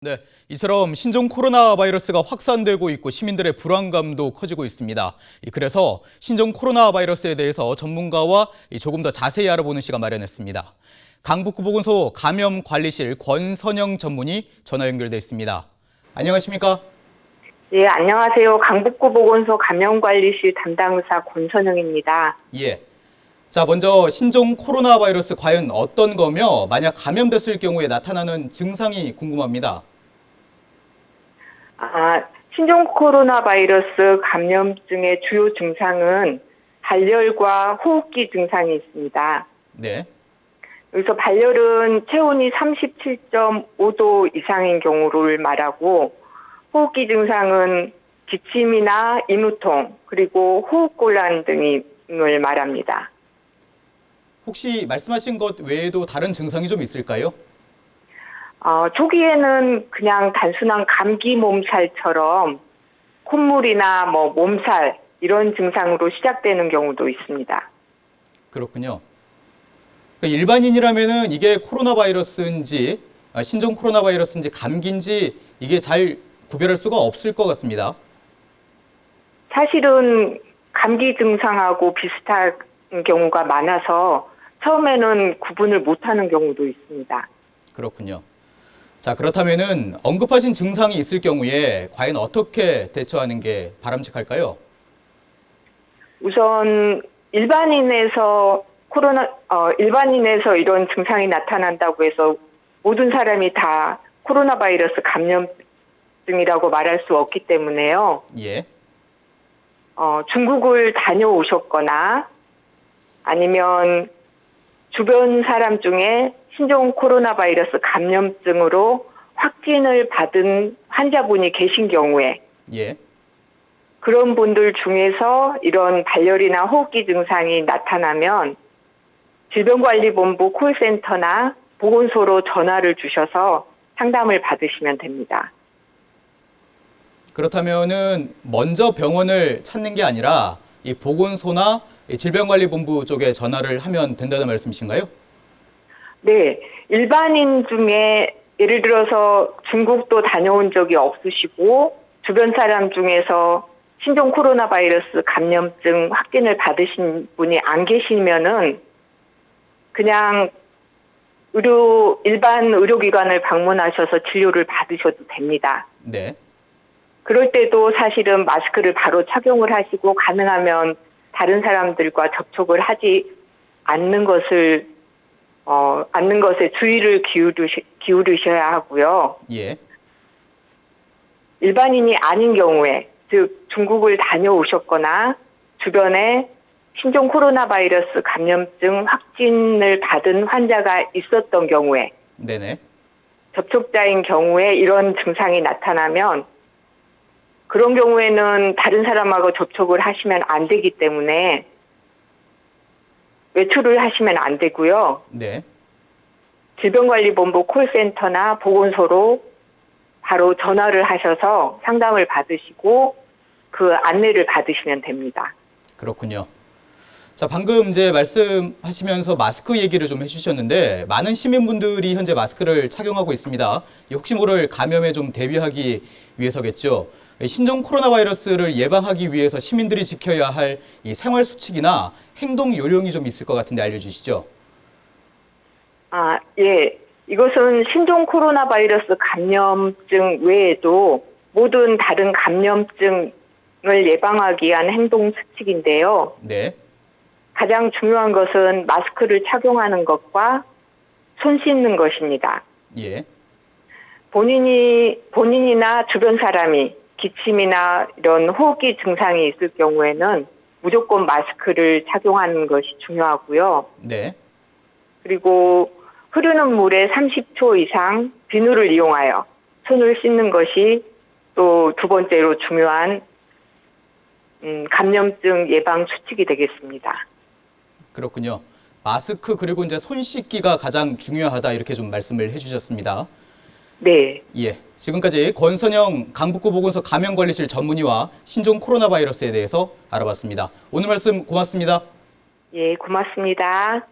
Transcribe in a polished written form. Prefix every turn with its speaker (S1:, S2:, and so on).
S1: 네, 이처럼 신종 코로나 바이러스가 확산되고 있고 시민들의 불안감도 커지고 있습니다. 그래서 신종 코로나 바이러스에 대해서 전문가와 조금 더 자세히 알아보는 시간 마련했습니다. 강북구 보건소 감염관리실 권선영 전문의 전화 연결돼 있습니다. 안녕하십니까?
S2: 예, 안녕하세요. 강북구 보건소 감염관리실 담당 의사 권선영입니다.
S1: 예. 자, 먼저 신종 코로나 바이러스 과연 어떤 거며 만약 감염됐을 경우에 나타나는 증상이 궁금합니다.
S2: 신종 코로나 바이러스 감염증의 주요 증상은 발열과 호흡기 증상이 있습니다.
S1: 네.
S2: 여기서 발열은 체온이 37.5도 이상인 경우를 말하고, 호흡기 증상은 기침이나 인후통, 그리고 호흡곤란 등을 말합니다.
S1: 혹시 말씀하신 것 외에도 다른 증상이 좀 있을까요?
S2: 초기에는 그냥 단순한 감기 몸살처럼 콧물이나 몸살 이런 증상으로 시작되는 경우도 있습니다.
S1: 그렇군요. 일반인이라면은 이게 코로나 바이러스인지 신종 코로나 바이러스인지 감기인지 이게 잘 구별할 수가 없을 것 같습니다.
S2: 사실은 감기 증상하고 비슷한 경우가 많아서 처음에는 구분을 못하는 경우도 있습니다.
S1: 그렇군요. 자, 그렇다면은 언급하신 증상이 있을 경우에 과연 어떻게 대처하는 게 바람직할까요?
S2: 우선 일반인에서 이런 증상이 나타난다고 해서 모든 사람이 다 코로나 바이러스 감염증이라고 말할 수 없기 때문에요.
S1: 예.
S2: 중국을 다녀오셨거나 아니면 주변 사람 중에 신종 코로나 바이러스 감염증으로 확진을 받은 환자분이 계신 경우에
S1: 예.
S2: 그런 분들 중에서 이런 발열이나 호흡기 증상이 나타나면 질병관리본부 콜센터나 보건소로 전화를 주셔서 상담을 받으시면 됩니다.
S1: 그렇다면은 먼저 병원을 찾는 게 아니라 이 보건소나 이 질병관리본부 쪽에 전화를 하면 된다는 말씀이신가요?
S2: 네, 일반인 중에 예를 들어서 중국도 다녀온 적이 없으시고 주변 사람 중에서 신종 코로나 바이러스 감염증 확진을 받으신 분이 안 계시면은 그냥 일반 의료기관을 방문하셔서 진료를 받으셔도 됩니다.
S1: 네.
S2: 그럴 때도 사실은 마스크를 바로 착용을 하시고 가능하면 다른 사람들과 접촉을 하지 않는 것에 주의를 기울이셔야 하고요.
S1: 예.
S2: 일반인이 아닌 경우에, 즉 중국을 다녀오셨거나 주변에 신종 코로나 바이러스 감염증 확진을 받은 환자가 있었던 경우에,
S1: 네네.
S2: 접촉자인 경우에 이런 증상이 나타나면 그런 경우에는 다른 사람하고 접촉을 하시면 안 되기 때문에 외출을 하시면 안 되고요.
S1: 네.
S2: 질병관리본부 콜센터나 보건소로 바로 전화를 하셔서 상담을 받으시고 그 안내를 받으시면 됩니다.
S1: 그렇군요. 자, 방금 이제 말씀하시면서 마스크 얘기를 좀 해주셨는데 많은 시민분들이 현재 마스크를 착용하고 있습니다. 혹시 모를 감염에 좀 대비하기 위해서겠죠. 신종 코로나 바이러스를 예방하기 위해서 시민들이 지켜야 할 이 생활 수칙이나 행동 요령이 좀 있을 것 같은데 알려주시죠.
S2: 예. 이것은 신종 코로나 바이러스 감염증 외에도 모든 다른 감염증을 예방하기 위한 행동 수칙인데요.
S1: 네.
S2: 가장 중요한 것은 마스크를 착용하는 것과 손 씻는 것입니다.
S1: 예.
S2: 본인이나 주변 사람이 기침이나 이런 호흡기 증상이 있을 경우에는 무조건 마스크를 착용하는 것이 중요하고요.
S1: 네.
S2: 그리고 흐르는 물에 30초 이상 비누를 이용하여 손을 씻는 것이 또 두 번째로 중요한 감염증 예방 수칙이 되겠습니다.
S1: 그렇군요. 마스크 그리고 이제 손 씻기가 가장 중요하다 이렇게 좀 말씀을 해주셨습니다.
S2: 네.
S1: 예. 지금까지 권선영 강북구 보건소 감염관리실 전문의와 신종 코로나 바이러스에 대해서 알아봤습니다. 오늘 말씀 고맙습니다.
S2: 예, 고맙습니다.